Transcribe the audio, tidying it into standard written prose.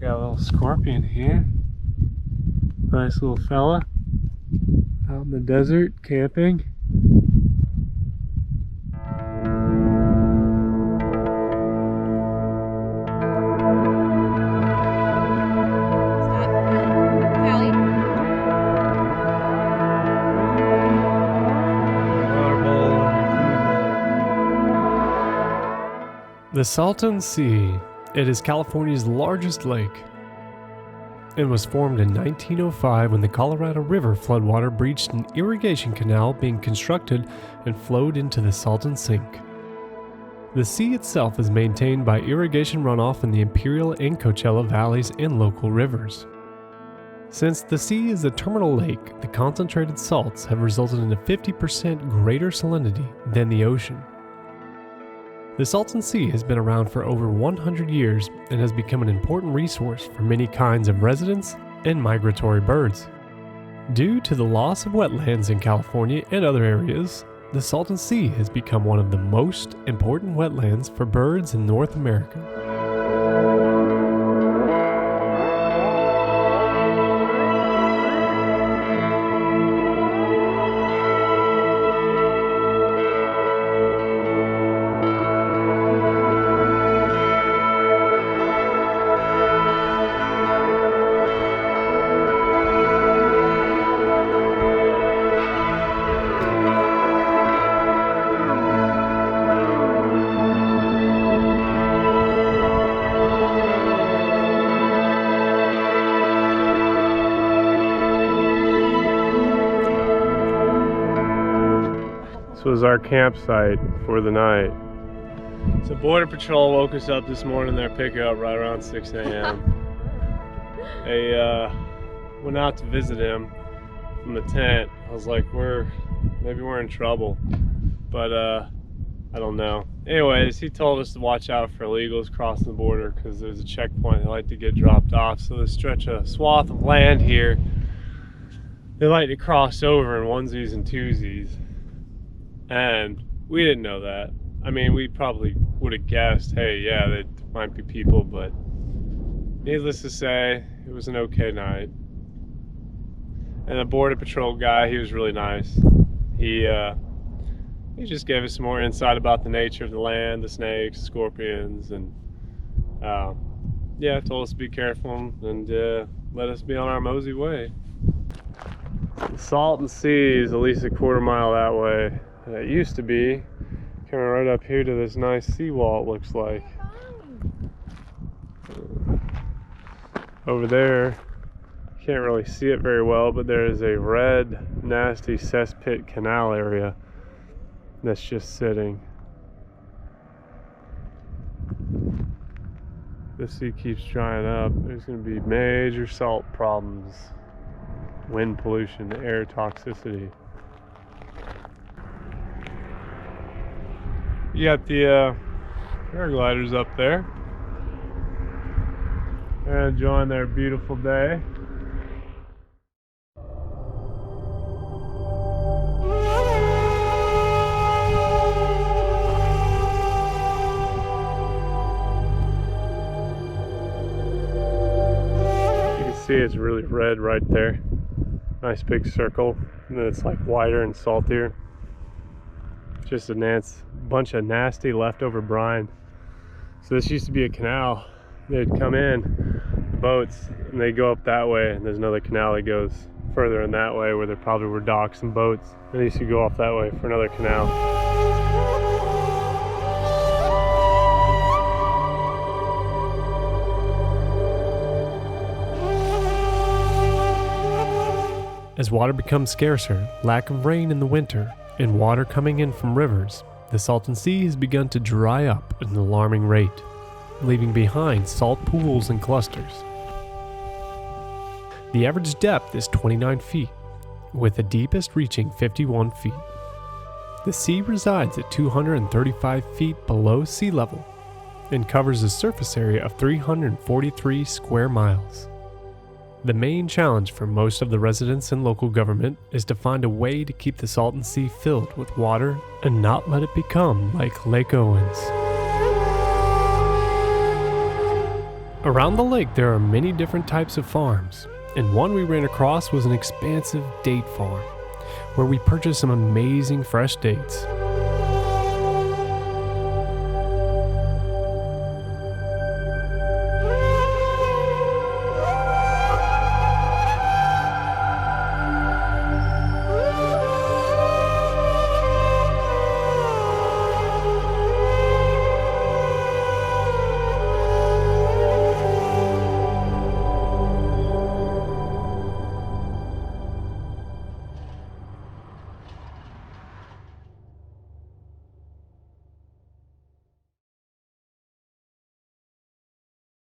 Got a little scorpion here. Nice little fella. Out in the desert, camping. The Salton Sea. It is California's largest lake. It was formed in 1905 when the Colorado River floodwater breached an irrigation canal being constructed and flowed into the Salton Sink. The sea itself is maintained by irrigation runoff in the Imperial and Coachella valleys and local rivers. Since the sea is a terminal lake, the concentrated salts have resulted in a 50% greater salinity than the ocean. The Salton Sea has been around for over 100 years and has become an important resource for many kinds of residents and migratory birds. Due to the loss of wetlands in California and other areas, the Salton Sea has become one of the most important wetlands for birds in North America. This was our campsite for the night. So Border Patrol woke us up this morning, their pickup right around 6 a.m. They went out to visit him from the tent. I was like, maybe we're in trouble, but I don't know. Anyways, he told us to watch out for illegals crossing the border because there's a checkpoint they like to get dropped off. So they stretch a swath of land here. They like to cross over in onesies and twosies. And we didn't know that. I mean, we probably would have guessed, hey, yeah, there might be people, but needless to say, it was an okay night. And the Border Patrol guy, he was really nice. He just gave us some more insight about the nature of the land, the snakes, scorpions, and yeah, told us to be careful and let us be on our mosey way. The Salton Sea is at least a quarter mile that way. It used to be coming right up here to this nice seawall, it looks like. Over there, can't really see it very well, but there is a red, nasty cesspit canal area that's just sitting. The sea keeps drying up. There's going to be major salt problems, wind pollution, air toxicity. You got the paragliders up there. They're enjoying their beautiful day. You can see it's really red right there. Nice big circle. And then it's like wider and saltier. Just a bunch of nasty leftover brine. So this used to be a canal. They'd come in, the boats, and they go up that way, and there's another canal that goes further in that way where there probably were docks and boats. And they used to go off that way for another canal. As water becomes scarcer, lack of rain in the winter, and water coming in from rivers, the Salton Sea has begun to dry up at an alarming rate, leaving behind salt pools and clusters. The average depth is 29 feet, with the deepest reaching 51 feet. The sea resides at 235 feet below sea level and covers a surface area of 343 square miles. The main challenge for most of the residents and local government is to find a way to keep the Salton Sea filled with water and not let it become like Lake Owens. Around the lake there are many different types of farms, and one we ran across was an expansive date farm, where we purchased some amazing fresh dates.